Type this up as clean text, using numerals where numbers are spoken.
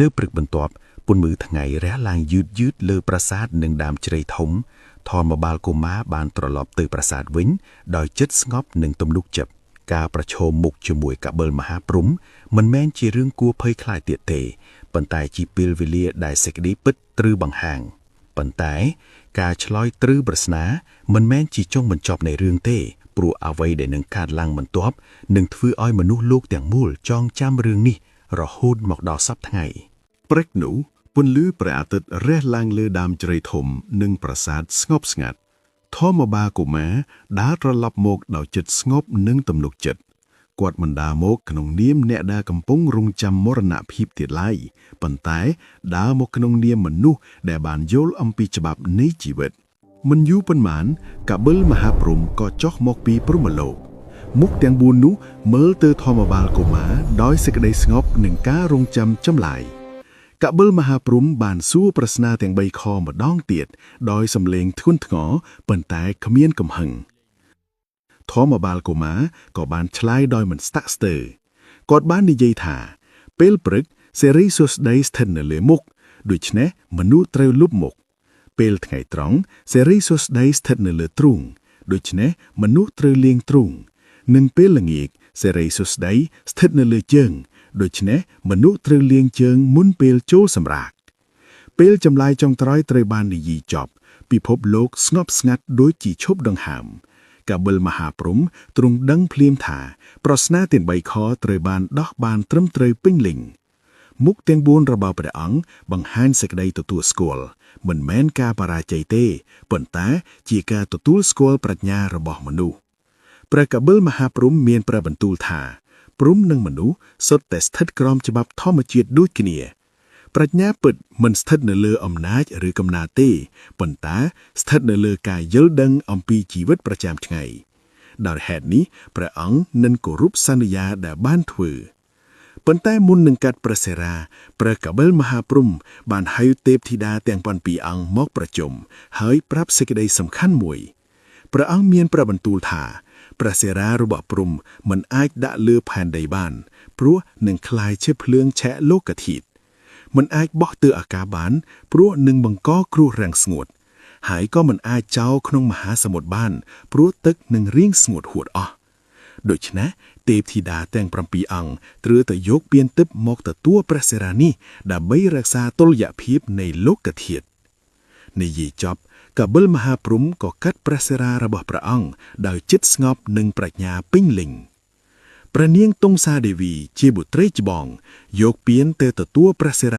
លើព្រឹកបន្ទាប់ពន្លឺថ្ងៃរះឡើងយឺតលើប្រាសាទនិងដើមជ្រៃធំធម្មបាលកុមារបានត្រឡប់ទៅប្រាសាទវិញដោយចិត្តស្ងប់និងទំនុកចិត្តការប្រឈមមុខជាមួយកបិលមហាព្រំមិនមែនជារឿងគួរភ័យខ្លាចទៀតទេប៉ុន្តែជាពេលវេលាដែលសេចក្តីពិតត្រូវបង្ហាញប៉ុន្តែការឆ្លើយត្រូវប្រស្នាមិនមែនជាចុងបញ្ចប់នៃរឿងទេព្រោះអ្វីដែលនឹងកើតឡើងបន្ទាប់នឹងធ្វើឲ្យមនុស្សលោកទាំងមូលចងចាំរឿងនេះរហូតមកដល់សព្វថ្ងៃព្រឹកនោះពន្លឺព្រះអាទិត្យរះឡើងលើដើមជ្រៃធំនិងប្រាសាទស្ងប់ស្ងាត់ធម្មបាលកុមារដើរត្រឡប់មកដោយចិត្តស្ងប់និងទំនុកចិត្តគាត់មិនដើរមកក្នុងនាមអ្នកដែលកំពុងរង់ចាំមរណភាពទៀតឡើយប៉ុន្តែដើរមកក្នុងនាមមនុស្សដែលបានយល់អំពីច្បាប់នៃជីវិតមិនយូរប៉ុន្មានកបិលមហាព្រំក៏ចុះមកពីព្រហ្មលោកមុខទាំង4នោះមើលទៅធម្មបាលកុមារដោយសេចក្តីស្ងប់និងការរង់ចាំចម្លើយកបិលមហាព្រំបានសួរប្រស្នាទាំង3ខម្ដងទៀតដោយសំឡេងធ្ងន់ធ្ងរប៉ុន្តែគ្មានកំហឹងធម្មបាលកុមារក៏បានឆ្លើយដោយមិនស្តាក់ស្ទើរគាត់បាននិយាយថាពេលព្រឹកសេរីសួស្តីស្ថិតនៅលើមុខដូច្នេះមនុស្សត្រូវលុបមុខពេលថ្ងៃត្រង់សេរីសួស្តីស្ថិតនៅលើទ្រូងដូច្នេះមនុស្សត្រូវលាងទ្រូងនិងពេលល្ងាចសេរីសួស្តីស្ថិតនៅលើជើងដូច្នេះមនុស្សត្រូវលាងជើងមុនពេលចូលសម្រាកពេលចម្លើយចុងក្រោយត្រូវបាននិយាយចប់ពិភពលោកស្ងប់ស្ងាត់ដូចជាឈប់ដង្ហើមកបិលមហាព្រំទ្រង់ដឹងភ្លាមថាប្រស្នាទាំង3ខត្រូវបានដោះបានត្រឹមត្រូវពេញលេញមុខទាំង4របស់ព្រះអង្គបង្ហាញសេចក្តីទទួលស្គាល់មិនមែនការបរាជ័យទេប៉ុន្តែជាការទទួលស្គាល់ប្រាជ្ញារបស់មនុស្សព្រះកបិលមហាព្រំមានព្រះបន្ទូលថាព្រំនិងមនុស្សសុទ្ធតែស្ថិតក្រោមច្បាប់ធម្មជាតិដូចគ្នាប្រាជ្ញាពិតមិនស្ថិតនៅលើអំណាចឬកំណើតទេប៉ុន្តែស្ថិតនៅលើការយល់ដឹងអំពីជីវិតប្រចាំថ្ងៃដោយហេតុនេះព្រះអង្គនឹងគោរពសន្យាដែលបានធ្វើប៉ុន្តែមុននឹងកាត់ព្រះសិរាព្រះកបិលមហាព្រំបានហៅទេពធីតាទាំង7អង្គមកប្រជុំហើយប្រាប់សេចក្តីសំខាន់មួយព្រះអង្គមានព្រះបន្ទូលថាព្រះសិរារបស់ព្រំមិនអាចដាក់លើផែនដីបានព្រោះនឹងคล้ายជាភ្លើងឆេះលោកធាតុមិនអាចបោះទៅអាកាសបានព្រោះនឹងបង្កគ្រោះរាំងស្ងួតហើយក៏មិនអាចចោលក្នុងមហាសមុទ្របានព្រោះទឹកនឹងរីងស្ងួតហួតអស់ដូច្នេះទេពធីតាទាំង7អង្គត្រូវតែយកពានទិព្វមកទទួលព្រះសិរានេះដើម្បីរក្សាតុល្យភាពនៃលោកធាតុនិយាយចប់កបិលមហាព្រំក៏កាត់ព្រះសិរារបស់ព្រះអង្គដោយចិត្តស្ងប់និងប្រាជ្ញាពេញលេញព្រះនាងទង្សាទេវីជាបុត្រីច្បងយកពានទៅទទួលព្រះសិរា